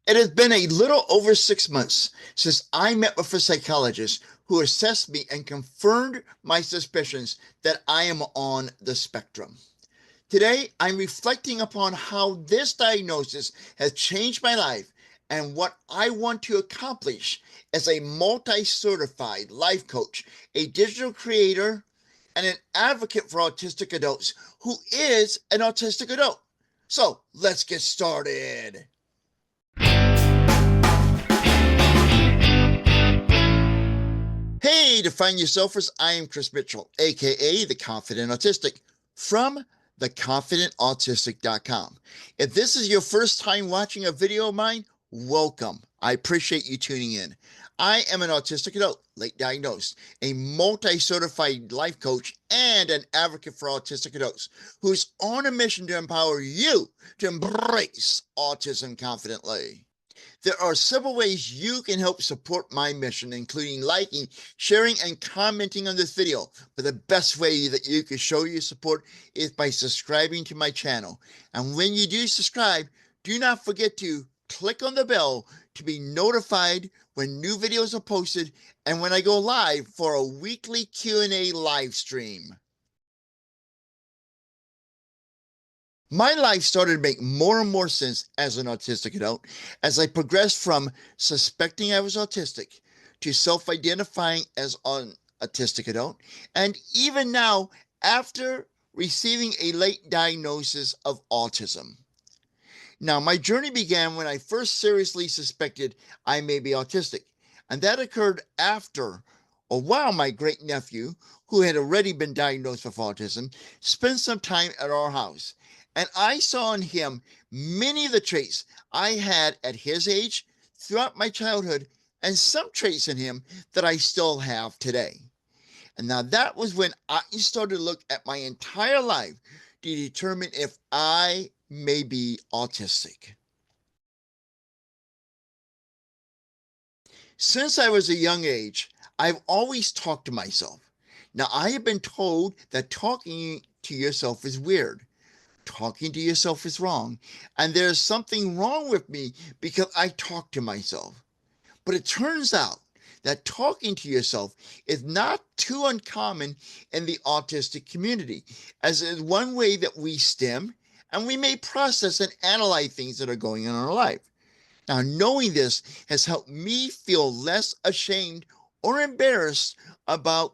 It has been a little over 6 months since I met with a psychologist who assessed me and confirmed my suspicions that I am on the spectrum. Today, I'm reflecting upon how this diagnosis has changed my life and what I want to accomplish as a multi certified life coach, a digital creator, and an advocate for autistic adults who is an autistic adult. So let's get started. Hey, Define Yourselfers, I am Chris Mitchell, aka The Confident Autistic, from theconfidentautistic.com. If this is your first time watching a video of mine, welcome. I appreciate you tuning in. I am an autistic adult, late diagnosed, a multi-certified life coach, and an advocate for autistic adults who's on a mission to empower you to embrace autism confidently. There are several ways you can help support my mission, including liking, sharing, and commenting on this video. But the best way that you can show your support is by subscribing to my channel. And when you do subscribe, do not forget to click on the bell to be notified when new videos are posted and when I go live for a weekly Q&A live stream. My life started to make more and more sense as an autistic adult as I progressed from suspecting I was autistic to self-identifying as an autistic adult, and even now after receiving a late diagnosis of autism. Now, my journey began when I first seriously suspected I may be autistic, and that occurred after or while my great nephew, who had already been diagnosed with autism, spent some time at our house. And I saw in him many of the traits I had at his age, throughout my childhood, and some traits in him that I still have today. And now that was when I started to look at my entire life to determine if I may be autistic. Since I was a young age, I've always talked to myself. Now, I have been told that talking to yourself is weird. Talking to yourself is wrong. And there's something wrong with me because I talk to myself. But it turns out that talking to yourself is not too uncommon in the autistic community, as it is one way that we stem and we may process and analyze things that are going on in our life. Now, knowing this has helped me feel less ashamed or embarrassed about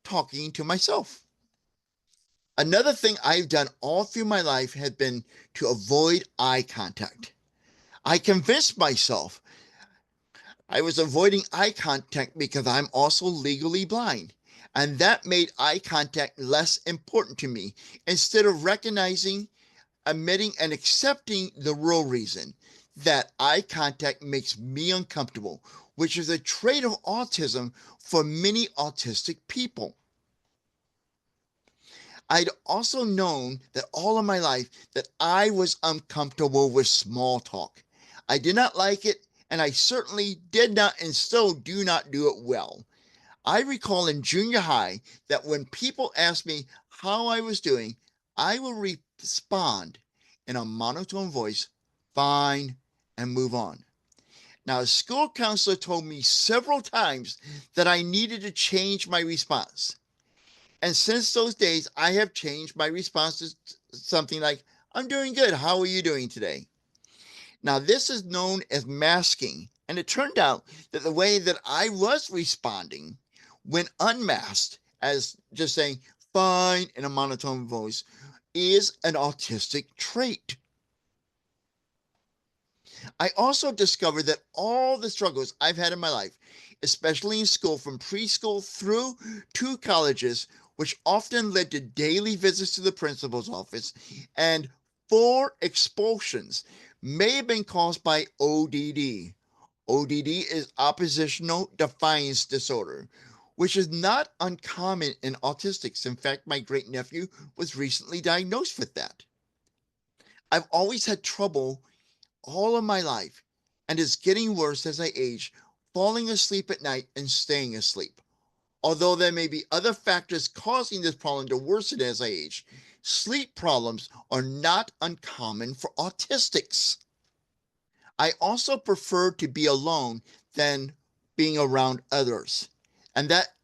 talking to myself. Another thing I've done all through my life has been to avoid eye contact. I convinced myself I was avoiding eye contact because I'm also legally blind. And that made eye contact less important to me instead of recognizing, admitting, and accepting the real reason that eye contact makes me uncomfortable, which is a trait of autism for many autistic people. I'd also known that all of my life that I was uncomfortable with small talk. I did not like it, and I certainly did not and still do not do it well. I recall in junior high that when people asked me how I was doing, I would respond in a monotone voice, fine, and move on. Now, a school counselor told me several times that I needed to change my response. And since those days, I have changed my response to something like, I'm doing good. How are you doing today? Now, this is known as masking. And it turned out that the way that I was responding when unmasked, as just saying fine in a monotone voice, is an autistic trait. I also discovered that all the struggles I've had in my life, especially in school from preschool through to colleges, which often led to daily visits to the principal's office and 4 expulsions, may have been caused by ODD. ODD is oppositional defiance disorder, which is not uncommon in autistics. In fact, my great nephew was recently diagnosed with that. I've always had trouble all of my life, and it's getting worse as I age, falling asleep at night and staying asleep. Although there may be other factors causing this problem to worsen as I age, sleep problems are not uncommon for autistics. I also prefer to be alone than being around others. And that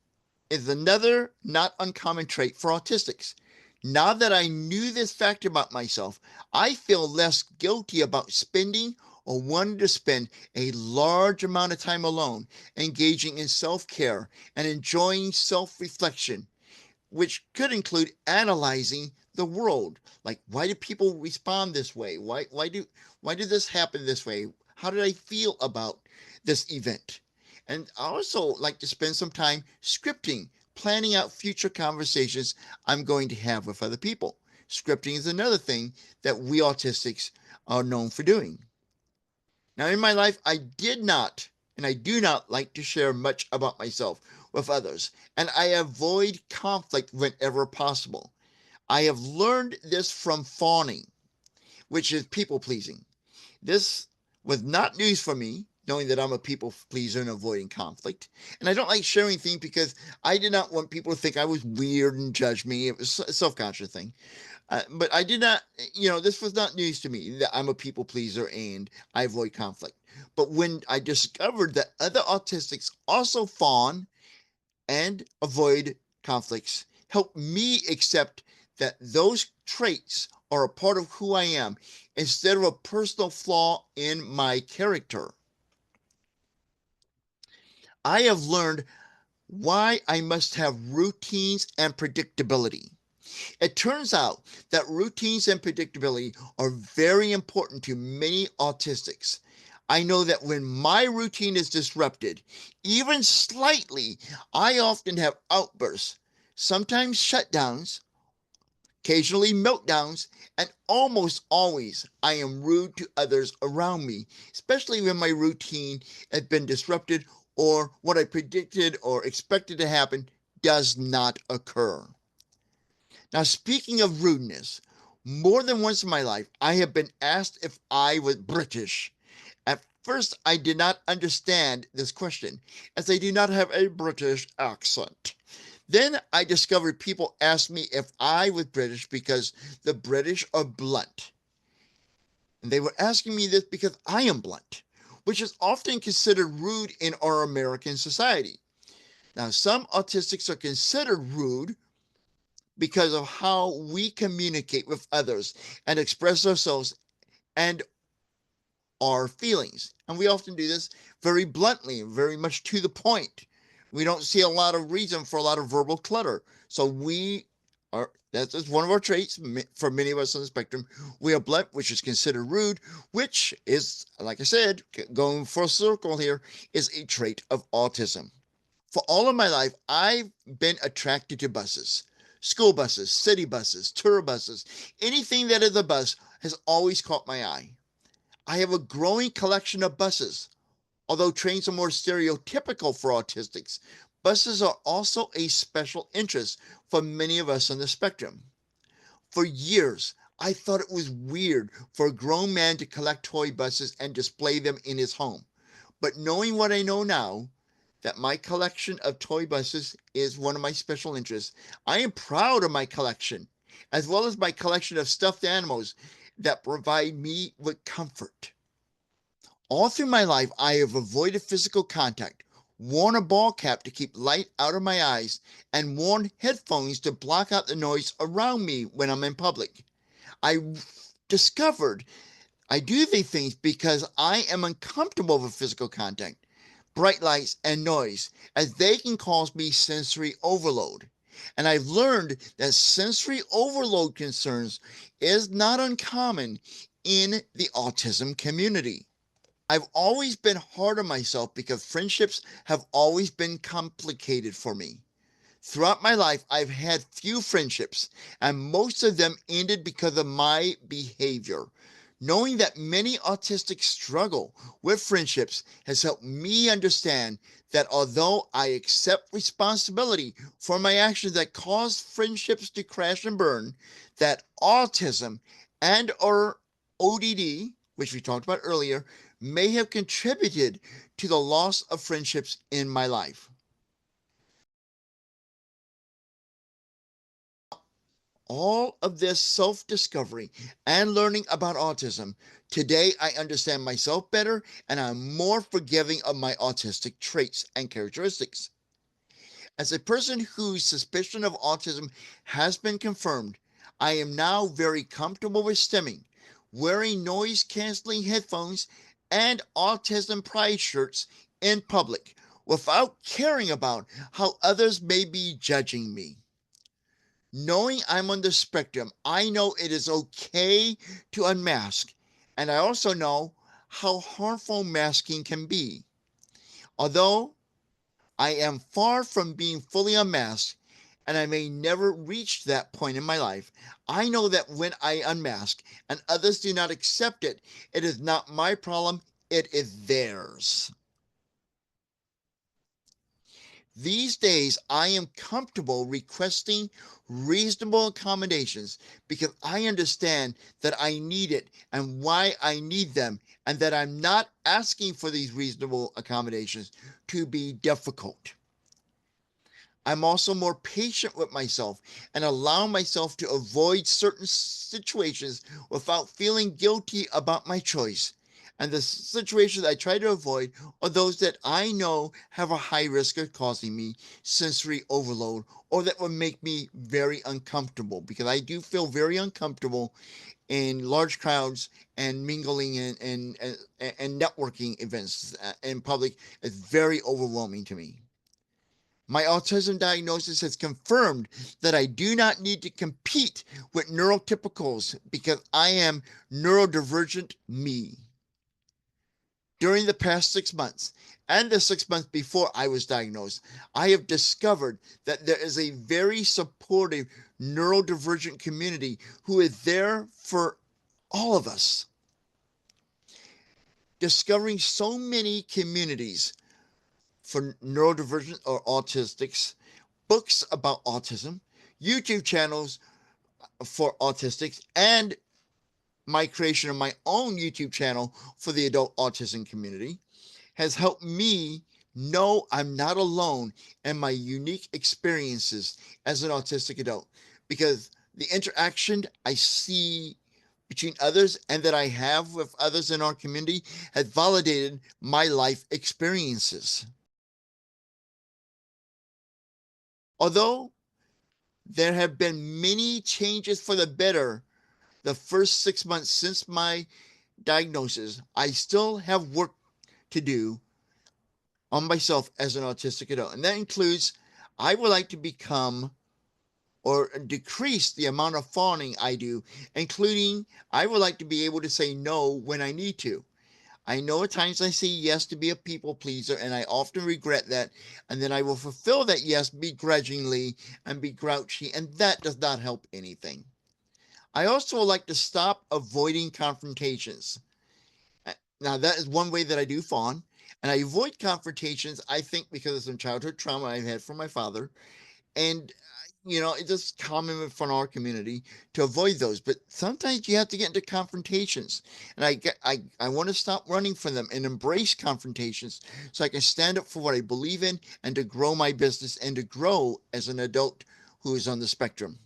is another not uncommon trait for autistics. Now that I knew this fact about myself, I feel less guilty about spending or wanting to spend a large amount of time alone, engaging in self care and enjoying self reflection, which could include analyzing the world. Like, why do people respond this way? Why did this happen this way? How did I feel about this event? And I also like to spend some time scripting, planning out future conversations I'm going to have with other people. Scripting is another thing that we autistics are known for doing. Now, in my life, I did not and I do not like to share much about myself with others, and I avoid conflict whenever possible. I have learned this from fawning, which is people pleasing. This was not news for me, knowing that I'm a people pleaser and avoiding conflict. And I don't like sharing things because I did not want people to think I was weird and judge me. It was a self conscious thing. But I did not, this was not news to me that I'm a people pleaser and I avoid conflict. But when I discovered that other autistics also fawn and avoid conflicts, help me accept that those traits are a part of who I am instead of a personal flaw in my character. I have learned why I must have routines and predictability. It turns out that routines and predictability are very important to many autistics. I know that when my routine is disrupted, even slightly, I often have outbursts, sometimes shutdowns, occasionally meltdowns, and almost always I am rude to others around me, especially when my routine has been disrupted or what I predicted or expected to happen does not occur. Now, speaking of rudeness, more than once in my life, I have been asked if I was British. At first, I did not understand this question, as I do not have a British accent. Then I discovered people asked me if I was British because the British are blunt. And they were asking me this because I am blunt, which is often considered rude in our American society. Now, some autistics are considered rude because of how we communicate with others and express ourselves and our feelings. And we often do this very bluntly, very much to the point. We don't see a lot of reason for a lot of verbal clutter. So that's one of our traits for many of us on the spectrum. We are blunt, which is considered rude, which is, like I said, going for a circle here, is a trait of autism. For all of my life, I've been attracted to buses. School buses, city buses, tour buses, anything that is a bus has always caught my eye. I have a growing collection of buses. Although trains are more stereotypical for autistics, buses are also a special interest for many of us on the spectrum. For years, I thought it was weird for a grown man to collect toy buses and display them in his home. But knowing what I know now, that my collection of toy buses is one of my special interests, I am proud of my collection, as well as my collection of stuffed animals that provide me with comfort. All through my life, I have avoided physical contact, worn a ball cap to keep light out of my eyes, and worn headphones to block out the noise around me when I'm in public. I discovered I do these things because I am uncomfortable with physical contact, bright lights, and noise, as they can cause me sensory overload. And I've learned that sensory overload concerns is not uncommon in the autism community. I've always been hard on myself because friendships have always been complicated for me. Throughout my life, I've had few friendships, and most of them ended because of my behavior. Knowing that many autistics struggle with friendships has helped me understand that although I accept responsibility for my actions that cause friendships to crash and burn, that autism and or ODD, which we talked about earlier, may have contributed to the loss of friendships in my life. all of this self-discovery and learning about autism, today I understand myself better and I'm more forgiving of my autistic traits and characteristics. As a person whose suspicion of autism has been confirmed, I am now very comfortable with stimming, wearing noise canceling headphones, and autism pride shirts in public without caring about how others may be judging me. Knowing I'm on the spectrum, I know it is okay to unmask, and I also know how harmful masking can be. Although I am far from being fully unmasked, and I may never reach that point in my life, I know that when I unmask and others do not accept it, it is not my problem, it is theirs. These days, I am comfortable requesting reasonable accommodations because I understand that I need it and why I need them, and that I'm not asking for these reasonable accommodations to be difficult. I'm also more patient with myself and allow myself to avoid certain situations without feeling guilty about my choice. And the situations I try to avoid are those that I know have a high risk of causing me sensory overload or that would make me very uncomfortable, because I do feel very uncomfortable in large crowds and mingling and networking events in public. It's very overwhelming to me. My autism diagnosis has confirmed that I do not need to compete with neurotypicals because I am neurodivergent me. During the past 6 months and the 6 months before I was diagnosed, I have discovered that there is a very supportive neurodivergent community who is there for all of us. Discovering so many communities for neurodivergent or autistics, books about autism, YouTube channels for autistics, and my creation of my own YouTube channel for the adult autism community has helped me know I'm not alone in my unique experiences as an autistic adult, because the interaction I see between others and that I have with others in our community has validated my life experiences. Although there have been many changes for the better the first 6 months since my diagnosis, I still have work to do on myself as an autistic adult. And that includes, I would like to become or decrease the amount of fawning I do, including I would like to be able to say no when I need to. I know at times I say yes to be a people pleaser, and I often regret that. And then I will fulfill that yes begrudgingly and be grouchy, and that does not help anything. I also like to stop avoiding confrontations. Now, that is one way that I do fawn. And I avoid confrontations, I think, because of some childhood trauma I've had from my father. And, it's just common from our community to avoid those. But sometimes you have to get into confrontations. And I want to stop running from them and embrace confrontations so I can stand up for what I believe in and to grow my business and to grow as an adult who is on the spectrum.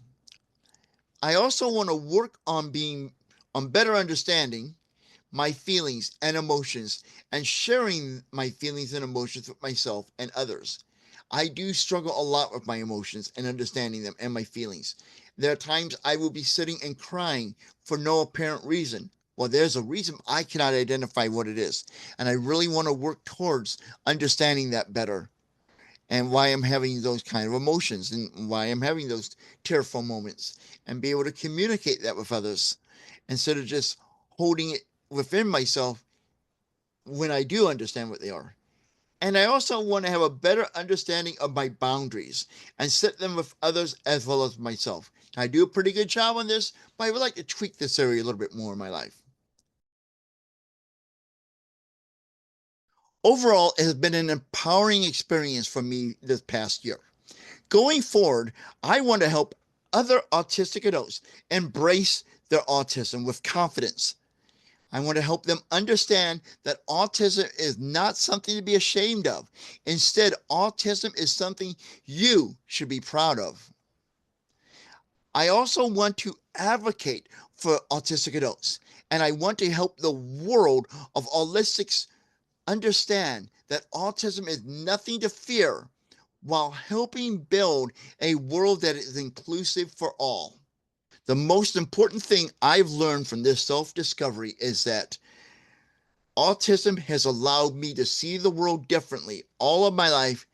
I also want to work on better understanding my feelings and emotions and sharing my feelings and emotions with myself and others. I do struggle a lot with my emotions and understanding them and my feelings. There are times I will be sitting and crying for no apparent reason. Well, there's a reason I cannot identify what it is. And I really want to work towards understanding that better and why I'm having those kind of emotions and why I'm having those tearful moments and be able to communicate that with others instead of just holding it within myself when I do understand what they are. And I also want to have a better understanding of my boundaries and set them with others as well as myself. I do a pretty good job on this, but I would like to tweak this area a little bit more in my life. Overall, it has been an empowering experience for me this past year. Going forward, I want to help other autistic adults embrace their autism with confidence. I want to help them understand that autism is not something to be ashamed of. Instead, autism is something you should be proud of. I also want to advocate for autistic adults, and I want to help the world of autistics understand that autism is nothing to fear while helping build a world that is inclusive for all. The most important thing I've learned from this self-discovery is that autism has allowed me to see the world differently all of my life.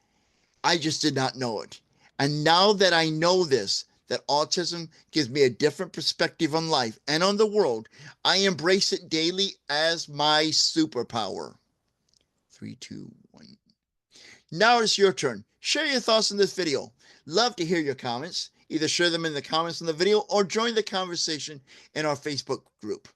I just did not know it. And now that I know this, that autism gives me a different perspective on life and on the world, I embrace it daily as my superpower. 3, 2, 1. Now it's your turn. Share your thoughts in this video. Love to hear your comments. Either share them in the comments on the video or join the conversation in our Facebook group,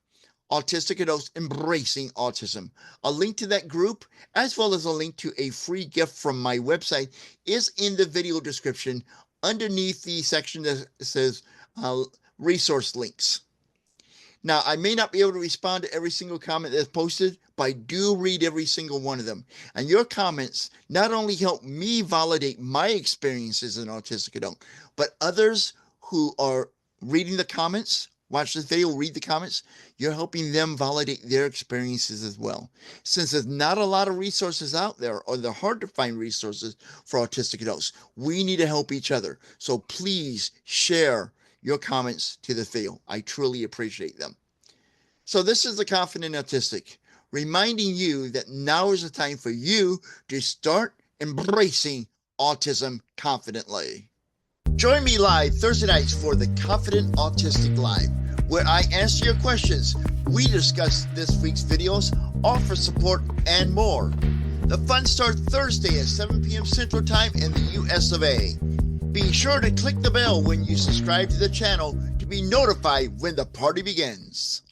Autistic Adults Embracing Autism. A link to that group, as well as a link to a free gift from my website, is in the video description underneath the section that says resource links. Now, I may not be able to respond to every single comment that's posted, but I do read every single one of them. And your comments not only help me validate my experience as an autistic adult, but others who are reading the comments, watch this video, read the comments, you're helping them validate their experiences as well. Since there's not a lot of resources out there, or they're hard to find resources for autistic adults, we need to help each other. So please share your comments to the video. I truly appreciate them. So this is the Confident Autistic, reminding you that now is the time for you to start embracing autism confidently. Join me live Thursday nights for the Confident Autistic Live, where I answer your questions, we discuss this week's videos, offer support, and more. The fun starts Thursday at 7 p.m. Central Time in the US of A. Be sure to click the bell when you subscribe to the channel to be notified when the party begins.